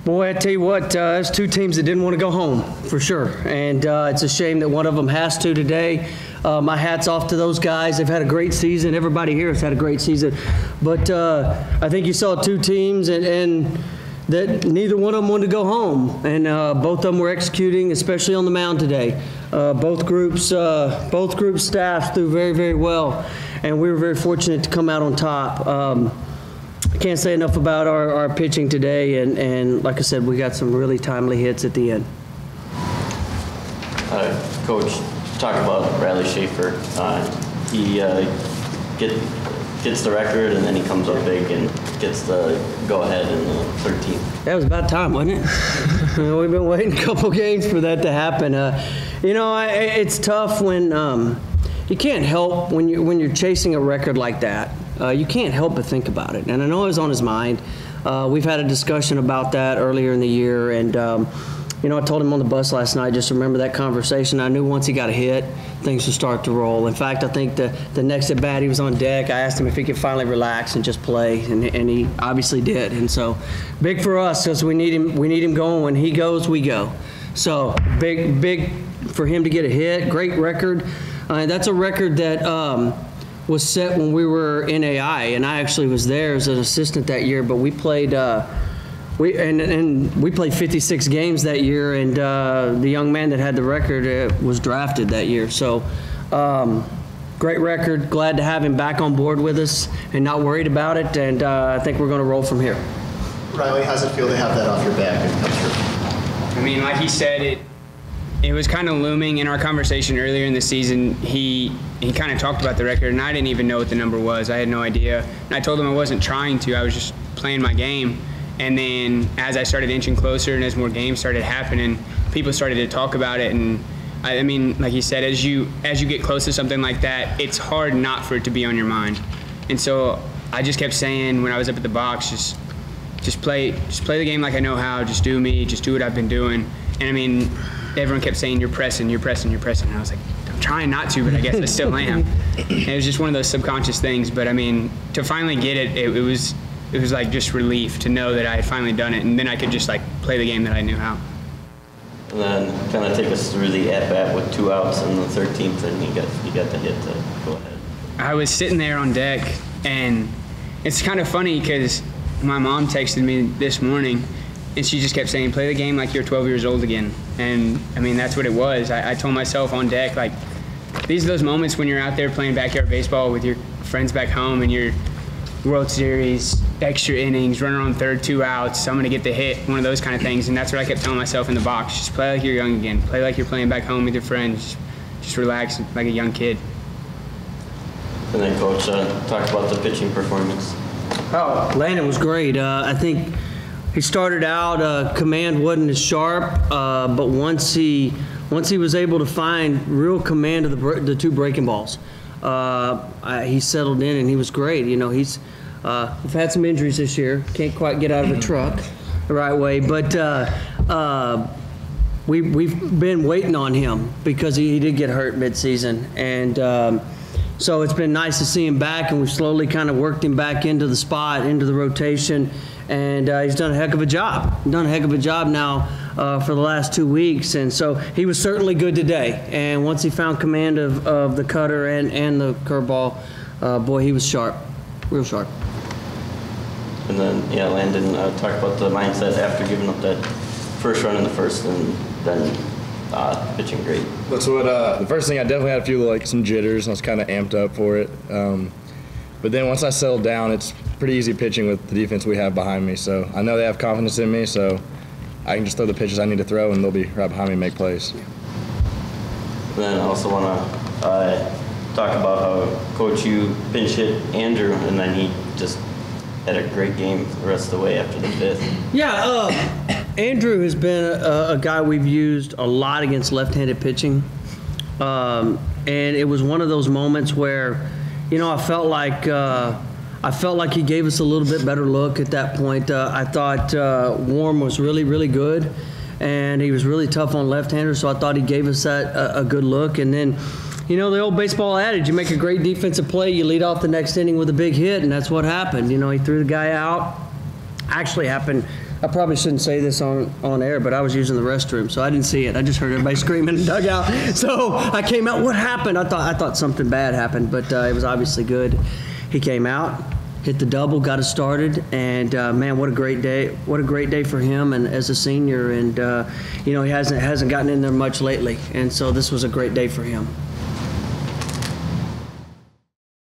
Boy, I tell you what, there's two teams that didn't want to go home, for sure. And it's a shame that one of them has to today. My hat's off to those guys. They've had a great season. Everybody here has had a great season. But I think you saw two teams and that neither one of them wanted to go home. And both of them were executing, especially on the mound today. Both groups staffs threw very, very well. And we were very fortunate to come out on top. I can't say enough about our pitching today, and like I said, we got some really timely hits at the end. Coach, talk about Riley Schaefer. He gets the record, and then he comes up big and gets the go-ahead in the 13th. That was about time, wasn't it? We've been waiting a couple games for that to happen. It's tough when you can't help when you're chasing a record like that. You can't help but think about it. And I know it was on his mind. We've had a discussion about that earlier in the year. And, I told him on the bus last night, just remember that conversation. I knew once he got a hit, things would start to roll. In fact, I think the next at bat, he was on deck. I asked him if he could finally relax and just play, and he obviously did. And so big for us because we need him going. When he goes, we go. So big for him to get a hit. Great record. That's a record that was set when we were in AI, and I actually was there as an assistant that year. But we played we played 56 games that year, and the young man that had the record was drafted that year. So great record. Glad to have him back on board with us and not worried about it. And I think we're going to roll from here. Riley, how's it feel to have that off your back and come through? I mean, like he said, it was kind of looming in our conversation earlier in the season. He kind of talked about the record, and I didn't even know what the number was. I had no idea. And I told him I wasn't trying to. I was just playing my game. And then as I started inching closer and as more games started happening, people started to talk about it. And I mean, like he said, as you get close to something like that, it's hard not for it to be on your mind. And so I just kept saying when I was up at the box, just play the game like I know how. Just do me. Just do what I've been doing. And I mean, everyone kept saying, you're pressing. And I was like, I'm trying not to, but I guess I still am. And it was just one of those subconscious things. But I mean, to finally get it, it was like just relief to know that I had finally done it. And then I could just like play the game that I knew how. And then kind of take us through the at-bat with 2 outs in the 13th, and you got the hit to go ahead. I was sitting there on deck, and it's kind of funny because my mom texted me this morning, and she just kept saying, play the game like you're 12 years old again. And, I mean, that's what it was. I told myself on deck, like, these are those moments when you're out there playing backyard baseball with your friends back home and you're World Series, extra innings, runner on third, 2 outs, I'm going to get the hit, one of those kind of things. And that's what I kept telling myself in the box. Just play like you're young again. Play like you're playing back home with your friends. Just relax like a young kid. And then, Coach, talk about the pitching performance. Oh, Landon was great. I think he started out, command wasn't as sharp, but once he was able to find real command of the 2 breaking balls, he settled in and he was great. We've had some injuries this year. Can't quite get out of a truck the right way, but we've been waiting on him because he did get hurt midseason, and so it's been nice to see him back, and we've slowly kind of worked him back into the spot, into the rotation, and he's done a heck of a job. Now for the last 2 weeks, and so he was certainly good today. And once he found command of the cutter and the curveball, boy, he was sharp, real sharp. And then, Landon, talk about the mindset after giving up that first run in the first, and then pitching great. That's what the first thing, I definitely had a few some jitters. I was kind of amped up for it, but then once I settled down, it's pretty easy pitching with the defense we have behind me. So I know they have confidence in me, so I can just throw the pitches I need to throw, and they'll be right behind me and make plays. And then I also want to talk about how, Coach, you pinch hit Andrew, and then he just had a great game the rest of the way after the 5th. Yeah, Andrew has been a guy we've used a lot against left-handed pitching, and it was one of those moments where, I felt like he gave us a little bit better look at that point. I thought Warm was really, really good, and he was really tough on left-handers, so I thought he gave us that a good look. And then, the old baseball adage, you make a great defensive play, you lead off the next inning with a big hit, and that's what happened. He threw the guy out. Actually happened I probably shouldn't say this on air, but I was using the restroom, so I didn't see it. I just heard everybody screaming in the dugout. So I came out. What happened? I thought something bad happened, but it was obviously good. He came out, hit the double, got us started, and man, what a great day! What a great day for him, and as a senior, and he hasn't gotten in there much lately, and so this was a great day for him.